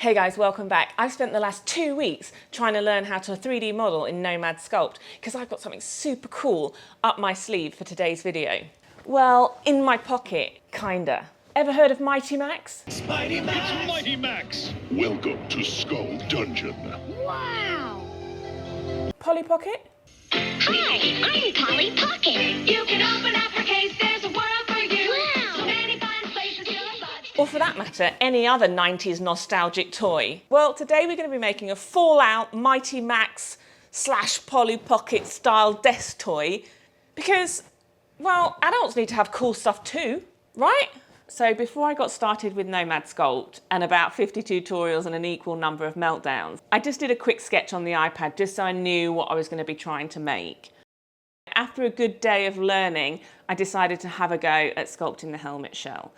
Hey guys, welcome back. I've spent the last 2 weeks trying to learn how to 3D model in Nomad Sculpt because I've got something super cool up my sleeve for today's video. Well, in my pocket, kinda. Ever heard of Mighty Max? Mighty Max! It's Mighty Max! Welcome to Skull Dungeon. Wow! Polly Pocket? Hi, I'm Polly Pocket. You can open up her case, there's a world for you. Wow! So many fun places you'll love. Or for that matter, any other 90s nostalgic toy. Well, today we're going to be making a Fallout Mighty Max / Polly Pocket style desk toy because, well, adults need to have cool stuff too, right? So before I got started with Nomad Sculpt and about 50 tutorials and an equal number of meltdowns, I just did a quick sketch on the iPad just so I knew what I was going to be trying to make. After a good day of learning, I decided to have a go at sculpting the helmet shell.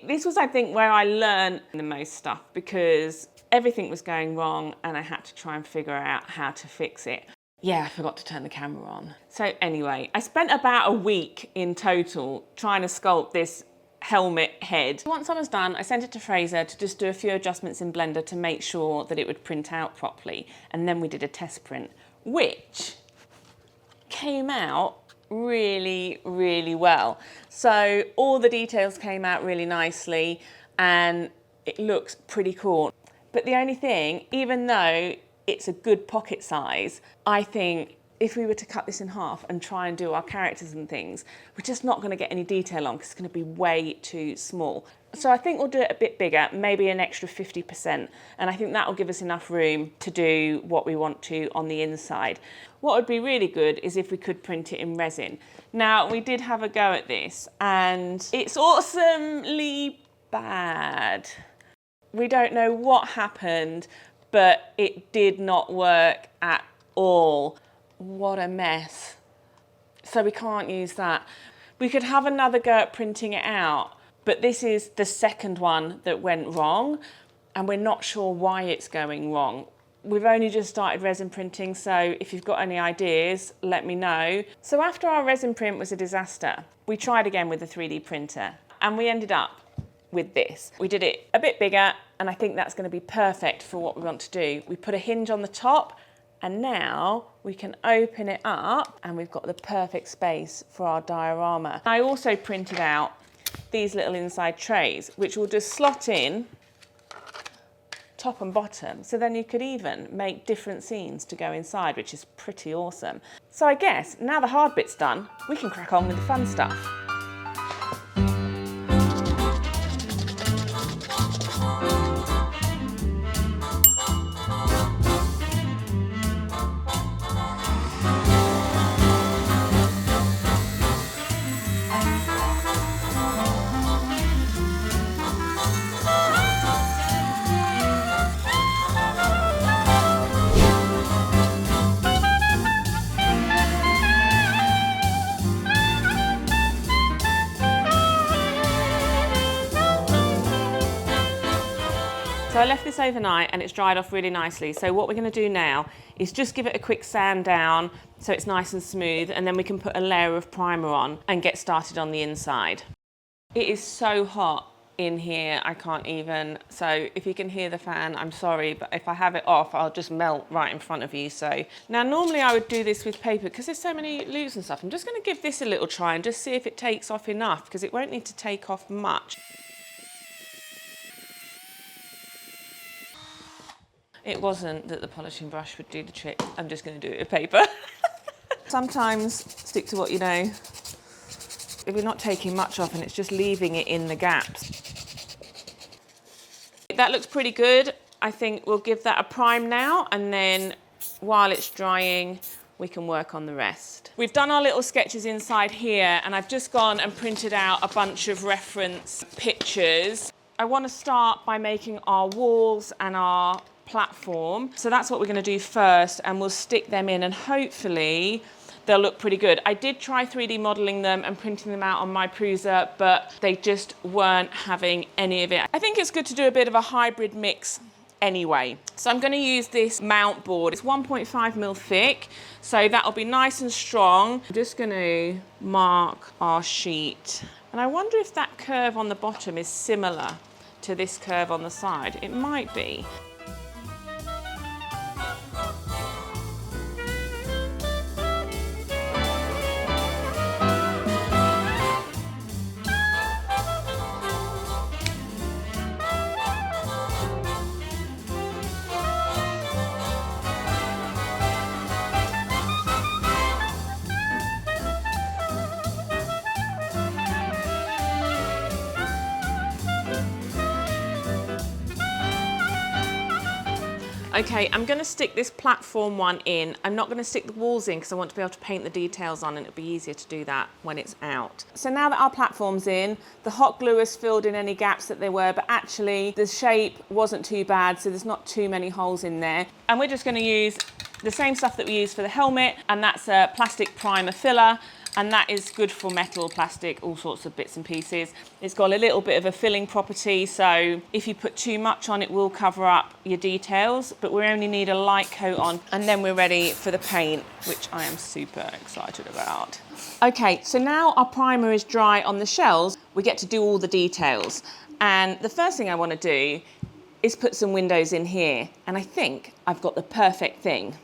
This was, I think, where I learned the most stuff because everything was going wrong and I had to try and figure out how to fix it. Yeah, I forgot to turn the camera on. So anyway, I spent about a week in total trying to sculpt this helmet head. Once I was done, I sent it to Fraser to just do a few adjustments in Blender to make sure that it would print out properly. And then we did a test print, which came out really, really well. So all the details came out really nicely and it looks pretty cool. But the only thing, even though it's a good pocket size, I think if we were to cut this in half and try and do our characters and things, we're just not going to get any detail on because it's going to be way too small. So I think we'll do it a bit bigger, maybe an extra 50%. And I think that will give us enough room to do what we want to on the inside. What would be really good is if we could print it in resin. Now, we did have a go at this and it's awesomely bad. We don't know what happened, but it did not work at all. What a mess. So we can't use that. We could have another go at printing it out, but this is the second one that went wrong and we're not sure why it's going wrong. We've only just started resin printing, so if you've got any ideas, let me know. So after our resin print was a disaster, we tried again with the 3D printer and we ended up with this. We did it a bit bigger and I think that's going to be perfect for what we want to do. We put a hinge on the top and now we can open it up and we've got the perfect space for our diorama. I also printed out these little inside trays, which will just slot in top and bottom. So then you could even make different scenes to go inside, which is pretty awesome. So I guess now the hard bit's done, we can crack on with the fun stuff. So I left this overnight and it's dried off really nicely. So what we're going to do now is just give it a quick sand down so it's nice and smooth, and then we can put a layer of primer on and get started on the inside. It is so hot in here, I can't even. So if you can hear the fan, I'm sorry, but if I have it off, I'll just melt right in front of you. So now normally I would do this with paper because there's so many loops and stuff. I'm just going to give this a little try and just see if it takes off enough because it won't need to take off much. It wasn't that the polishing brush would do the trick. I'm just going to do it with paper. Sometimes stick to what you know. If you're not taking much off and it's just leaving it in the gaps. That looks pretty good. I think we'll give that a prime now, and then while it's drying, we can work on the rest. We've done our little sketches inside here and I've just gone and printed out a bunch of reference pictures. I want to start by making our walls and our platform. So that's what we're going to do first, and we'll stick them in and hopefully they'll look pretty good. I did try 3D modeling them and printing them out on my Prusa, but they just weren't having any of it. I think it's good to do a bit of a hybrid mix anyway. So I'm going to use this mount board. It's 1.5mm thick, so that'll be nice and strong. I'm just going to mark our sheet. And I wonder if that curve on the bottom is similar to this curve on the side. It might be. Okay, I'm going to stick this platform one in. I'm not going to stick the walls in because I want to be able to paint the details on, and it'll be easier to do that when it's out. So now that our platform's in, the hot glue has filled in any gaps that there were, but actually the shape wasn't too bad, so there's not too many holes in there. And we're just going to use the same stuff that we use for the helmet, and that's a plastic primer filler. And that is good for metal, plastic, all sorts of bits and pieces. It's got a little bit of a filling property, so if you put too much on, it will cover up your details, but we only need a light coat on, and then we're ready for the paint, which I am super excited about. Okay, so now our primer is dry on the shells, we get to do all the details. And the first thing I want to do is put some windows in here, and I think I've got the perfect thing.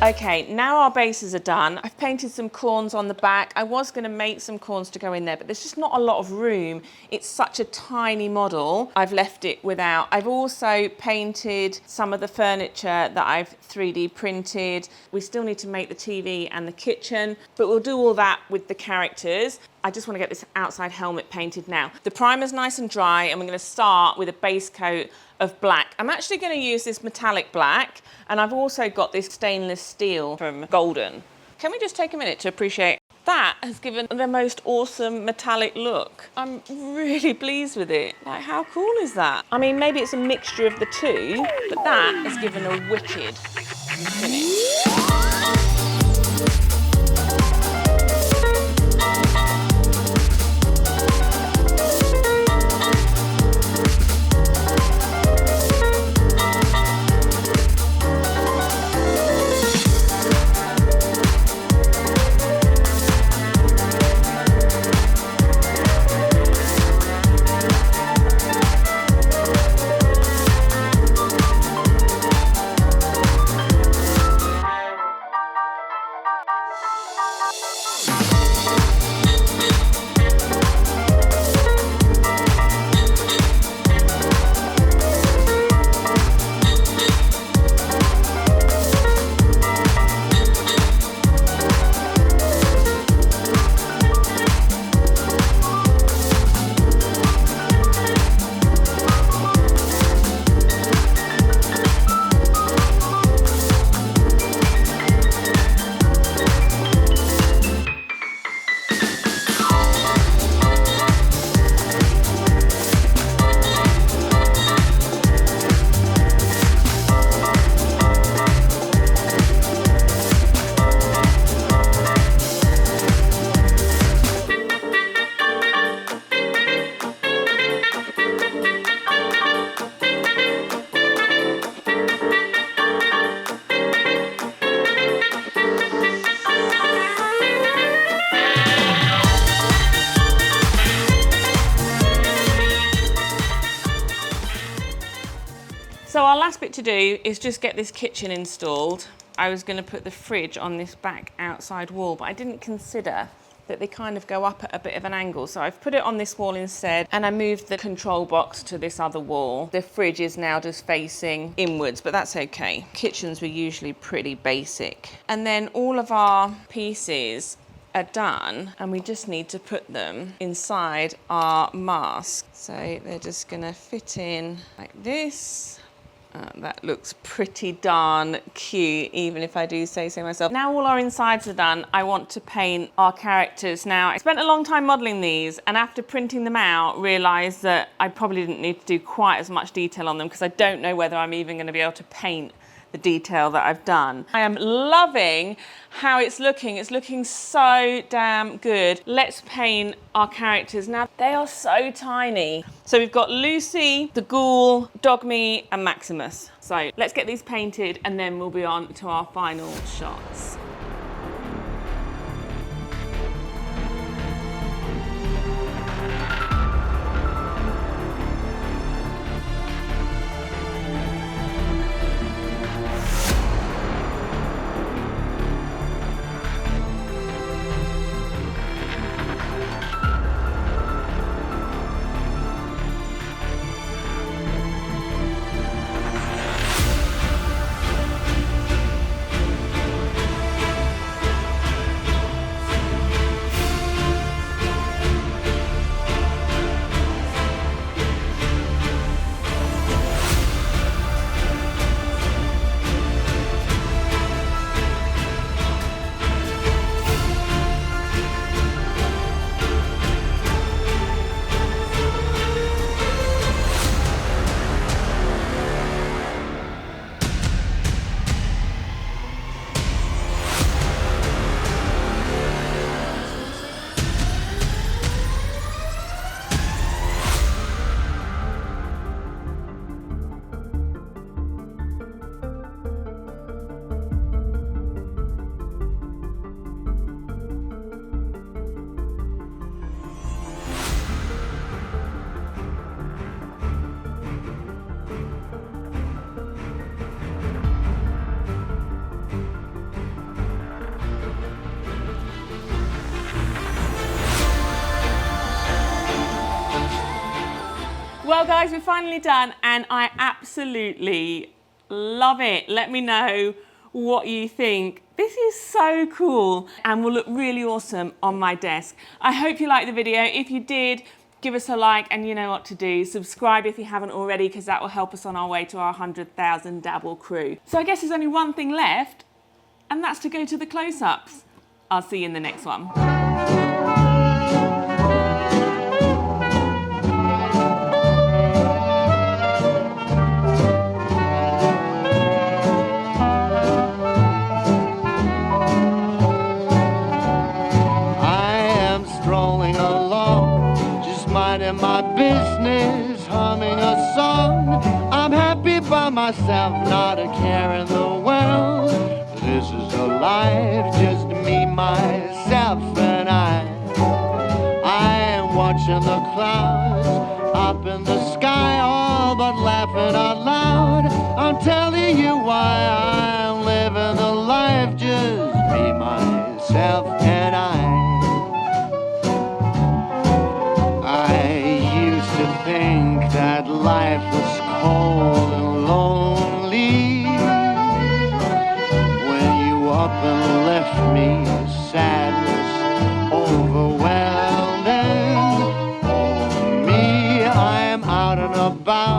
Okay, now our bases are done. I've painted some corns on the back. I was going to make some corns to go in there, but there's just not a lot of room. It's such a tiny model. I've left it without. I've also painted some of the furniture that I've 3D printed. We still need to make the TV and the kitchen, but we'll do all that with the characters. I just want to get this outside helmet painted now. The primer's nice and dry, and we're going to start with a base coat of black. I'm actually going to use this metallic black, and I've also got this stainless steel from Golden. Can we just take a minute to appreciate that? Has given the most awesome metallic look. I'm really pleased with it. Like, how cool is that? I mean, maybe it's a mixture of the two, but that has given a wicked finish. last bit to do is just get this kitchen installed. I was going to put the fridge on this back outside wall, but I didn't consider that they kind of go up at a bit of an angle. So I've put it on this wall instead, and I moved the control box to this other wall. The fridge is now just facing inwards, but that's okay. Kitchens were usually pretty basic. And then all of our pieces are done, and we just need to put them inside our mask. So they're just gonna fit in like this. That looks pretty darn cute, even if I do say so myself. Now all our insides are done, I want to paint our characters. Now, I spent a long time modelling these, and after printing them out, realised that I probably didn't need to do quite as much detail on them, because I don't know whether I'm even going to be able to paint the detail that I've done. I am loving how it's looking. It's looking so damn good. Let's paint our characters. Now, they are so tiny. So we've got Lucy, the Ghoul, Dogmeat, and Maximus. So let's get these painted, and then we'll be on to our final shots. Well guys, we're finally done, and I absolutely love it. Let me know what you think. This is so cool and will look really awesome on my desk. I hope you liked the video. If you did, give us a like, and you know what to do. Subscribe if you haven't already, because that will help us on our way to our 100,000 Dabble crew. So I guess there's only one thing left, and that's to go to the close-ups. I'll see you in the next one. My business, humming a song. I'm happy by myself, not a care in the world. This is a life, just me, myself, and I am watching the clouds up in the sky, all but laughing out loud. I'm telling you why I'm living the life, just me, myself, and I think that life was cold and lonely when you up and left me. Sadness overwhelmed, and oh me, I am out and about.